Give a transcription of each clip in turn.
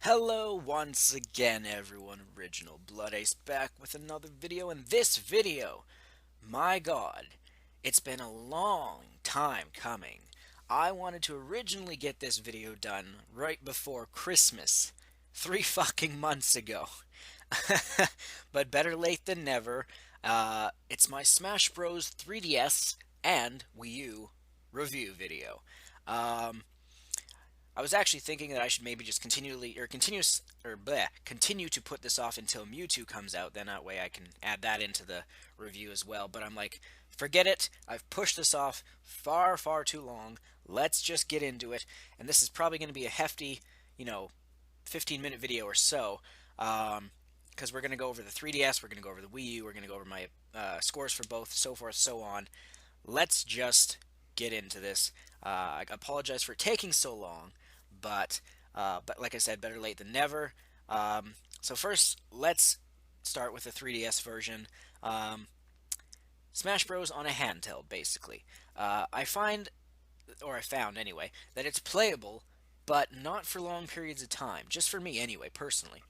Hello once again everyone, Original Blood Ace back with another video. In this video, my god, it's been a long time coming. I wanted to originally get this video done right before Christmas, 3 fucking months ago. But better late than never. It's my Smash Bros 3DS and Wii U review video. Um, I was actually thinking that I should maybe just continue to put this off until Mewtwo comes out. Then that way I can add that into the review as well. But I'm like, forget it. I've pushed this off far, far too long. Let's just get into it. And this is probably going to be a hefty, 15-minute video or so. Because we're going to go over the 3DS, we're going to go over the Wii U, we're going to go over my scores for both, so forth, so on. Let's just get into this. I apologize for taking so long, but like I said, better late than never. So first, let's start with the 3DS version. Smash Bros. On a handheld, basically. I found anyway, that it's playable, but not for long periods of time. Just for me, anyway, personally.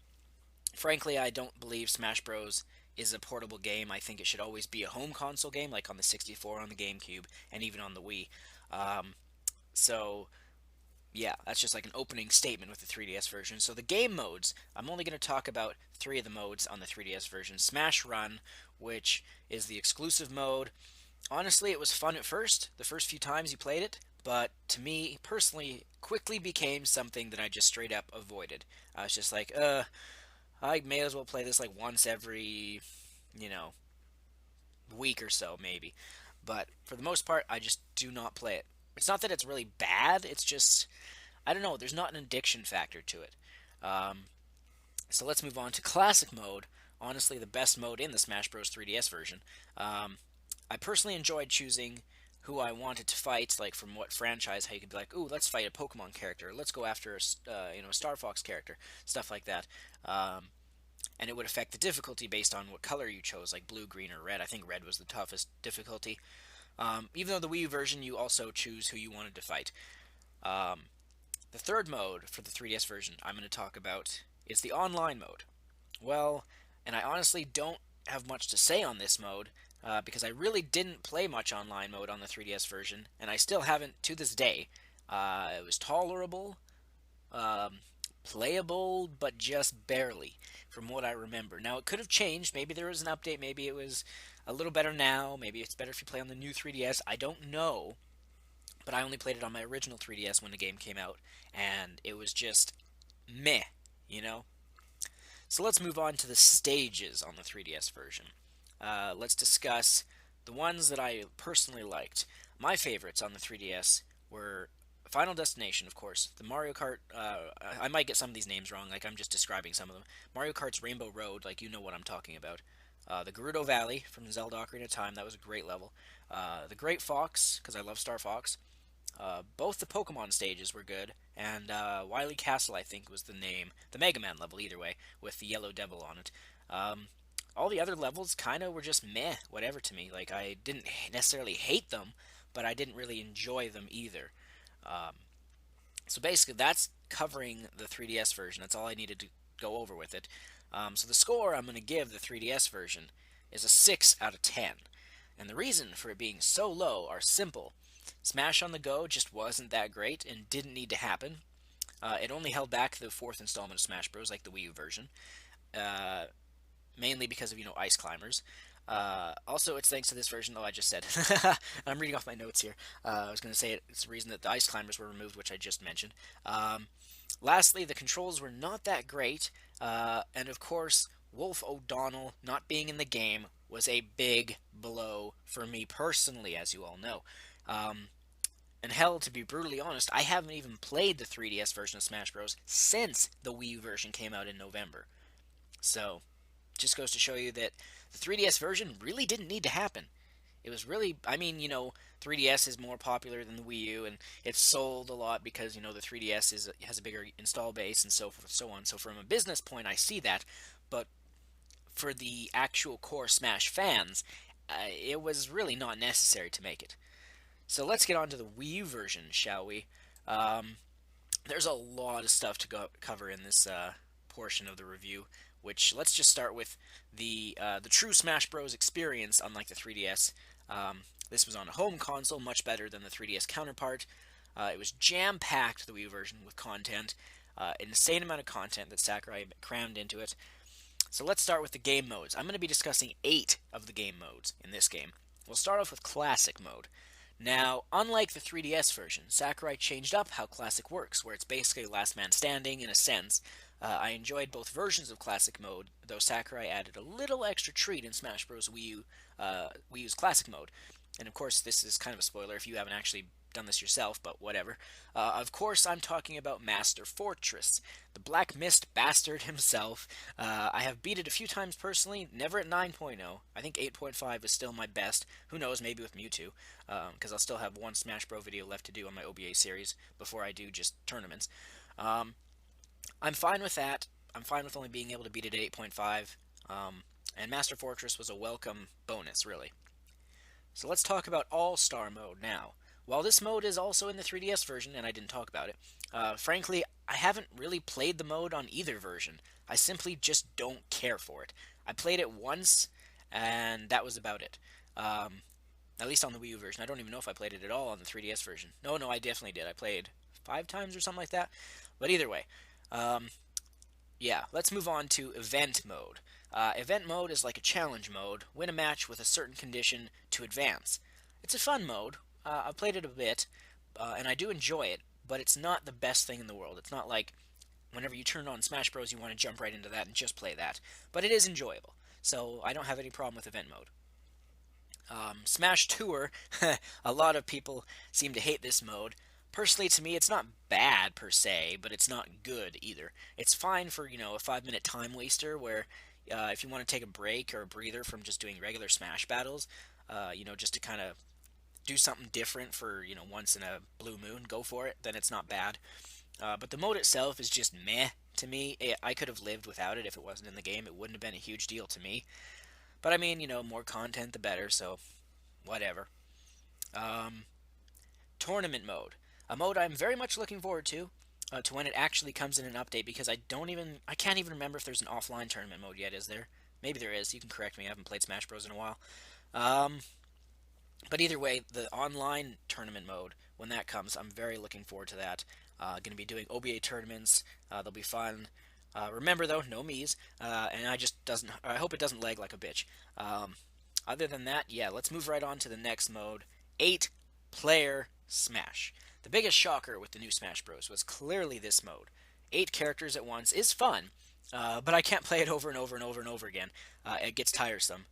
Frankly, I don't believe Smash Bros. Is a portable game. I think it should always be a home console game, like on the 64, on the GameCube, and even on the Wii. Um, so yeah, that's just like an opening statement with the 3DS version. So the game modes, I'm only going to talk about three of the modes on the 3DS version. Smash Run, which is the exclusive mode. Honestly, it was fun at first, the first few times you played it, but to me, personally, quickly became something that I just straight up avoided. I was just like, I may as well play this like once every, you know, week or so, maybe. But for the most part, I just do not play it. It's not that it's really bad, it's just I don't know. There's not an addiction factor to it. Um, so let's move on to classic mode. Honestly, the best mode in the Smash Bros. 3DS version. Um, I personally enjoyed choosing who I wanted to fight, like from what franchise. How you could be like, "Ooh, let's fight a Pokemon character. Let's go after a Star Fox character." Stuff like that. And it would affect the difficulty based on what color you chose, like blue, green, or red. I think red was the toughest difficulty. Even though the Wii U version, you also choose who you wanted to fight. Um, the third mode for the 3DS version I'm going to talk about is the online mode. Well, and I honestly don't have much to say on this mode because I really didn't play much online mode on the 3DS version, and I still haven't to this day. It was tolerable, um, playable, but just barely, from what I remember. Now, it could have changed. Maybe there was an update. Maybe it was a little better now. Maybe it's better if you play on the new 3DS. I don't know, but I only played it on my original 3DS when the game came out, and it was just meh, you know? So let's move on to the stages on the 3DS version. Let's discuss the ones that I personally liked. My favorites on the 3DS were Final Destination, of course, the Mario Kart. I might get some of these names wrong, like I'm just describing some of them. Mario Kart's Rainbow Road, like you know what I'm talking about. The Gerudo Valley from Zelda Ocarina of Time, that was a great level. The Great Fox, because I love Star Fox. Both the Pokemon stages were good, and Wily Castle, I think, was the name. The Mega Man level, either way, with the Yellow Devil on it. All the other levels kind of were just meh, whatever to me. Like, I didn't necessarily hate them, but I didn't really enjoy them either. Um, so basically, that's covering the 3DS version. That's all I needed to go over with it. So the score I'm going to give the 3DS version is a 6 out of 10. And the reason for it being so low are simple. Smash on the Go just wasn't that great and didn't need to happen. It only held back the fourth installment of Smash Bros. Like the Wii U version, uh, mainly because of Ice Climbers. Also, it's thanks to this version, though I just said. I'm reading off my notes here. I was going to say it's the reason that the Ice Climbers were removed, which I just mentioned. Lastly, the controls were not that great, and of course, Wolf O'Donnell not being in the game was a big blow for me personally, as you all know. Um, and hell, to be brutally honest, I haven't even played the 3DS version of Smash Bros. Since the Wii U version came out in November. So, just goes to show you that the 3DS version really didn't need to happen. It was really, I mean, 3DS is more popular than the Wii U, and it's sold a lot because the 3DS has a bigger install base and so forth, so on. So from a business point, I see that, but for the actual core Smash fans, it was really not necessary to make it. So let's get on to the Wii U version, shall we? Um, There's a lot of stuff to cover in this portion of the review. Which let's just start with the true Smash Bros. Experience, unlike the 3DS. This was on a home console, much better than the 3DS counterpart. It was jam packed, the Wii U version, with content, an insane amount of content that Sakurai crammed into it. So let's start with the game modes. I'm going to be discussing 8 of the game modes in this game. We'll start off with Classic Mode. Now, unlike the 3DS version, Sakurai changed up how Classic works, where it's basically last man standing in a sense. I enjoyed both versions of Classic Mode, though Sakurai added a little extra treat in Smash Bros. Wii U's Classic Mode. And of course, this is kind of a spoiler if you haven't actually done this yourself, but whatever. Of course, I'm talking about Master Fortress, the Black Mist bastard himself. I have beat it a few times personally, never at 9.0. I think 8.5 is still my best. Who knows, maybe with Mewtwo, because I'll still have one Smash Bros. Video left to do on my OBA series before I do just tournaments. Um, I'm fine with that. I'm fine with only being able to beat it at 8.5. And Master Fortress was a welcome bonus, really. So let's talk about All-Star Mode now. While this mode is also in the 3DS version, and I didn't talk about it, frankly, I haven't really played the mode on either version. I simply just don't care for it. I played it once, and that was about it. At least on the Wii U version. I don't even know if I played it at all on the 3DS version. No, I definitely did. I played 5 times or something like that. But either way, um, yeah, let's move on to event mode. Event mode is like a challenge mode. Win a match with a certain condition to advance. It's a fun mode. I've played it a bit, and I do enjoy it, but it's not the best thing in the world. It's not like whenever you turn on Smash Bros, you want to jump right into that and just play that. But it is enjoyable, so I don't have any problem with event mode. Smash Tour, a lot of people seem to hate this mode. Personally, to me, it's not bad per se, but it's not good either. It's fine for, a 5 minute time waster where if you want to take a break or a breather from just doing regular Smash battles, just to kind of do something different for, once in a blue moon, go for it, then it's not bad. But the mode itself is just meh to me. I could have lived without it if it wasn't in the game. It wouldn't have been a huge deal to me. But I mean, more content the better, so whatever. Um, Tournament mode. A mode I'm very much looking forward to when it actually comes in an update because I can't even remember if there's an offline tournament mode yet, is there? Maybe there is. You can correct me. I haven't played Smash Bros in a while. Um, but either way, the online tournament mode, when that comes, I'm very looking forward to that. Going to be doing OBA tournaments. They'll be fun. Remember though, no Mii's, and I hope it doesn't lag like a bitch. Other than that, yeah, let's move right on to the next mode, 8-player Smash. The biggest shocker with the new Smash Bros. Was clearly this mode. 8 characters at once is fun, but I can't play it over and over and over and over again. It gets tiresome.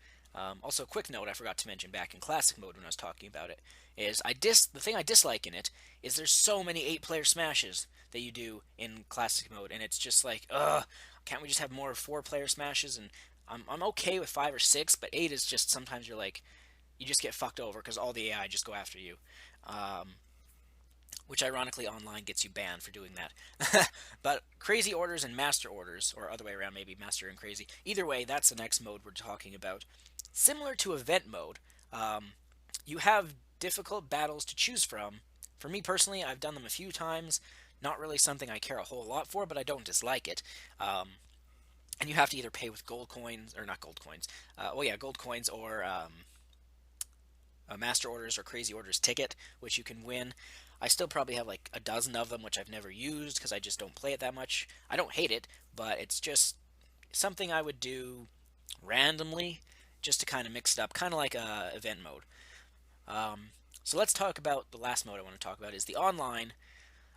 Also, quick note I forgot to mention back in Classic mode when I was talking about it is the thing I dislike in it is there's so many 8-player smashes that you do in Classic mode, and it's just like, can't we just have more 4-player smashes? And I'm okay with 5 or 6, but 8 is just sometimes you're like, you just get fucked over because all the AI just go after you. Which ironically online gets you banned for doing that. But crazy orders and master orders, or other way around, maybe master and crazy. Either way, that's the next mode we're talking about. Similar to event mode, you have difficult battles to choose from. For me personally, I've done them a few times. Not really something I care a whole lot for, but I don't dislike it. And you have to either pay with gold coins, or not gold coins. Gold coins or master orders or crazy orders ticket, which you can win. I still probably have like a dozen of them, which I've never used because I just don't play it that much. I don't hate it, but it's just something I would do randomly just to kind of mix it up, kind of like event mode. So let's talk about the last mode I want to talk about is the online.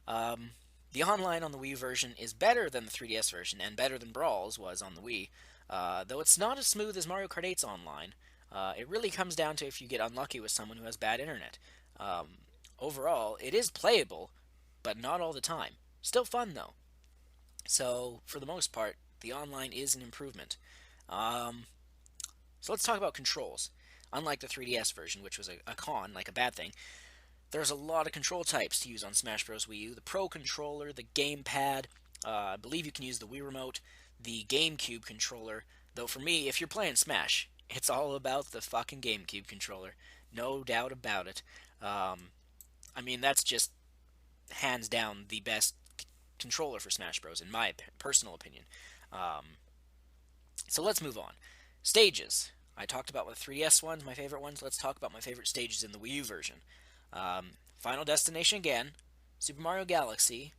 The online on the Wii version is better than the 3DS version and better than Brawls was on the Wii, though it's not as smooth as Mario Kart 8's online. It really comes down to if you get unlucky with someone who has bad internet. Overall, it is playable, but not all the time. Still fun though. So for the most part, the online is an improvement. Um, so let's talk about controls. Unlike the 3DS version, which was a con, like a bad thing, there's a lot of control types to use on Smash Bros. Wii U. The Pro Controller, the Gamepad, I believe you can use the Wii Remote, the GameCube controller. Though for me, if you're playing Smash, it's all about the fucking GameCube controller. No doubt about it. I mean, that's just hands down the best controller for Smash Bros. In my personal opinion. Um, so let's move on. Stages. I talked about the 3DS ones, my favorite ones. Let's talk about my favorite stages in the Wii U version. Final Destination again, Super Mario Galaxy,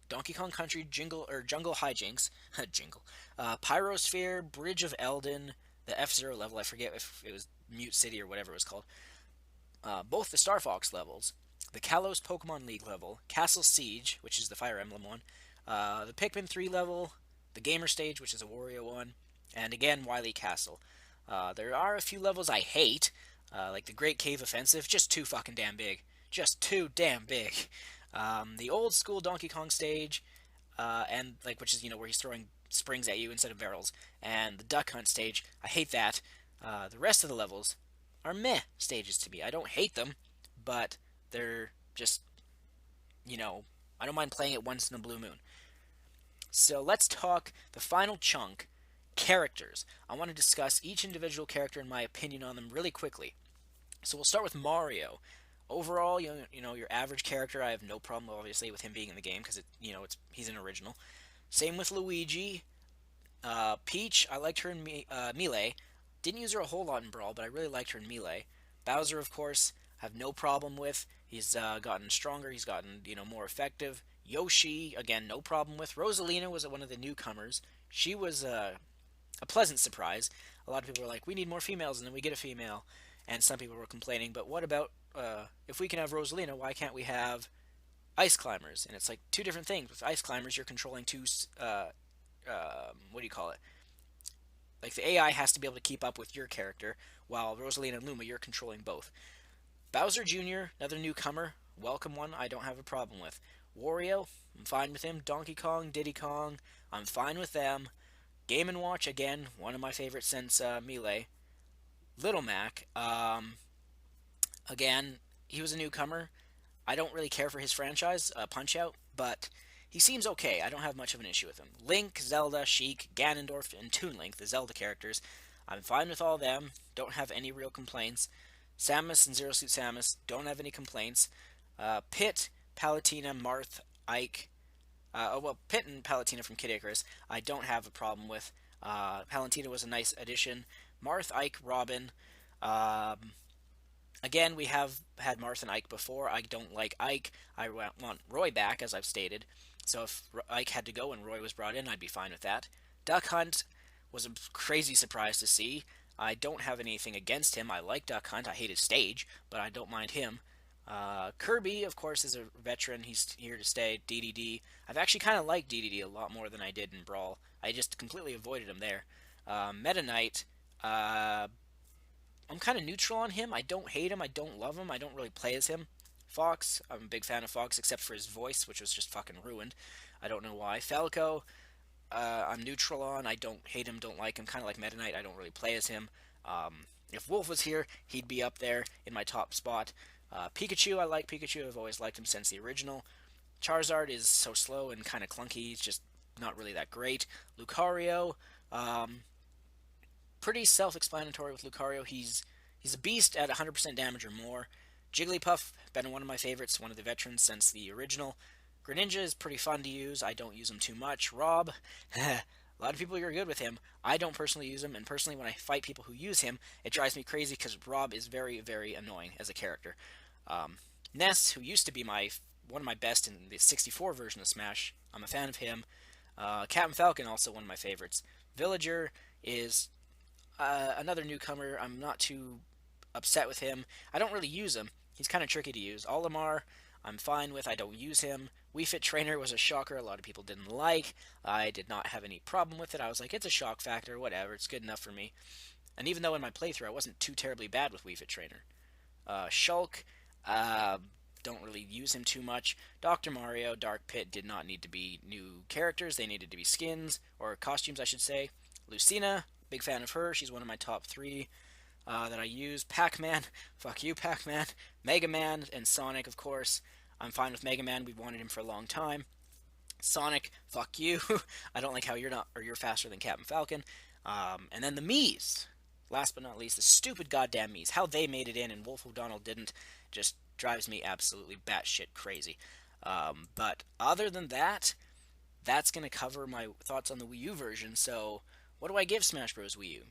Donkey Kong Country Jungle Hijinks, Jingle, Pyrosphere, Bridge of Eldin, the F-Zero level. I forget if it was Mute City or whatever it was called. Both the Star Fox levels, the Kalos Pokemon League level, Castle Siege, which is the Fire Emblem one, the Pikmin 3 level, the Gamer Stage, which is a Wario one, and again Wily Castle. There are a few levels I hate, like the Great Cave Offensive, just too fucking damn big. Just too damn big. The old school Donkey Kong stage, and like which is where he's throwing springs at you instead of barrels, and the Duck Hunt stage. I hate that. The rest of the levels are meh stages to me. I don't hate them, but they're just I don't mind playing it once in a blue moon. So let's talk the final chunk, characters. I want to discuss each individual character and my opinion on them really quickly. So we'll start with Mario. Overall, your average character. I have no problem, obviously, with him being in the game because he's an original. Same with Luigi. Peach, I liked her in Melee. Didn't use her a whole lot in Brawl, but I really liked her in Melee. Bowser, of course, I have no problem with. He's gotten stronger. He's gotten more effective. Yoshi, again, no problem with. Rosalina was one of the newcomers. She was a pleasant surprise. A lot of people were like, "We need more females," and then we get a female. And some people were complaining, but what about if we can have Rosalina? Why can't we have ice climbers? And it's like two different things. With ice climbers, you're controlling two. What do you call it? Like the AI has to be able to keep up with your character, while Rosalina and Luma, you're controlling both. Bowser Jr., another newcomer, welcome one. I don't have a problem with. Wario, I'm fine with him. Donkey Kong, Diddy Kong, I'm fine with them. Game & Watch, again, one of my favorites since Melee. Little Mac, again, he was a newcomer. I don't really care for his franchise, Punch Out, but he seems okay. I don't have much of an issue with him. Link, Zelda, Sheik, Ganondorf, and Toon Link, the Zelda characters, I'm fine with all them. Don't have any real complaints. Samus and Zero Suit Samus, don't have any complaints. Pit, Palutena, Marth, Ike. Pit and Palutena from Kid Icarus, I don't have a problem with. Palutena was a nice addition. Marth, Ike, Robin. Again, we have had Marth and Ike before. I don't like Ike. I want Roy back, as I've stated. So if Ike had to go and Roy was brought in, I'd be fine with that. Duck Hunt was a crazy surprise to see. I don't have anything against him. I like Duck Hunt. I hate his stage, but I don't mind him. Kirby, of course, is a veteran. He's here to stay. DDD. I've actually kind of liked DDD a lot more than I did in Brawl. I just completely avoided him there. Meta Knight. I'm kind of neutral on him. I don't hate him. I don't love him. I don't really play as him. Fox. I'm a big fan of Fox, except for his voice, which was just fucking ruined. I don't know why. Falco. I'm neutral on. I don't hate him. Don't like him. Kind of like Meta Knight. I don't really play as him. If Wolf was here, he'd be up there in my top spot. Pikachu, I like Pikachu. I've always liked him since the original. Charizard is so slow and kind of clunky. He's just not really that great. Lucario, pretty self-explanatory with Lucario. He's a beast at 100% damage or more. Jigglypuff, been one of my favorites, one of the veterans since the original. Greninja is pretty fun to use. I don't use him too much. Rob, a lot of people are good with him. I don't personally use him, and personally when I fight people who use him, it drives me crazy because Rob is very, very annoying as a character. Ness, who used to be one of my best in the 64 version of Smash, I'm a fan of him. Captain Falcon, also one of my favorites. Villager is another newcomer. I'm not too upset with him. I don't really use him. He's kind of tricky to use. Olimar, I'm fine with. I don't use him. Wii Fit Trainer was a shocker. A lot of people didn't like. I did not have any problem with it. I was like, it's a shock factor, whatever. It's good enough for me. And even though in my playthrough I wasn't too terribly bad with Wii Fit Trainer. Shulk, don't really use him too much. Dr. Mario, Dark Pit did not need to be new characters. They needed to be skins, or costumes, I should say. Lucina, big fan of her. She's one of my top 3 that I use. Pac-Man, fuck you, Pac-Man. Mega Man and Sonic, of course. I'm fine with Mega Man. We've wanted him for a long time. Sonic, fuck you. I don't like how you're faster than Captain Falcon. And then the Mii's. Last but not least, the stupid goddamn Mii's. How they made it in and Wolf O'Donnell didn't just drives me absolutely batshit crazy. But other than that, that's going to cover my thoughts on the Wii U version. So, what do I give Smash Bros. Wii U?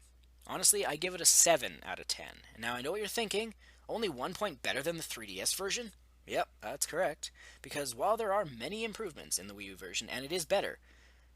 Honestly, I give it a 7 out of 10. And now I know what you're thinking, only 1 point better than the 3DS version? Yep, that's correct. Because while there are many improvements in the Wii U version, and it is better,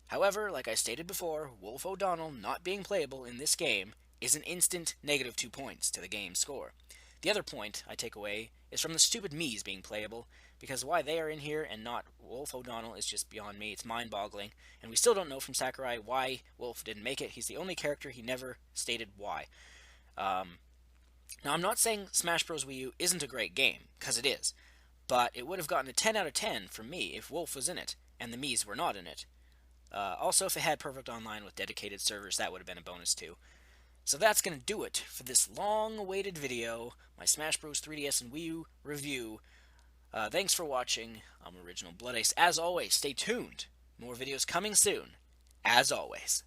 however, like I stated before, Wolf O'Donnell not being playable in this game is an instant negative 2 points to the game's score. The other point I take away is from the stupid Miis being playable, because why they are in here and not Wolf O'Donnell is just beyond me. It's mind boggling, and we still don't know from Sakurai why Wolf didn't make it. He's the only character he never stated why. Um, Now, I'm not saying Smash Bros. Wii U isn't a great game, because it is, but it would have gotten a 10 out of 10 from me if Wolf was in it, and the Miis were not in it. Also, if it had perfect online with dedicated servers, that would have been a bonus too. So that's going to do it for this long-awaited video, my Smash Bros. 3DS and Wii U review. Thanks for watching. I'm Original Blood Ace. As always, stay tuned. More videos coming soon. As always.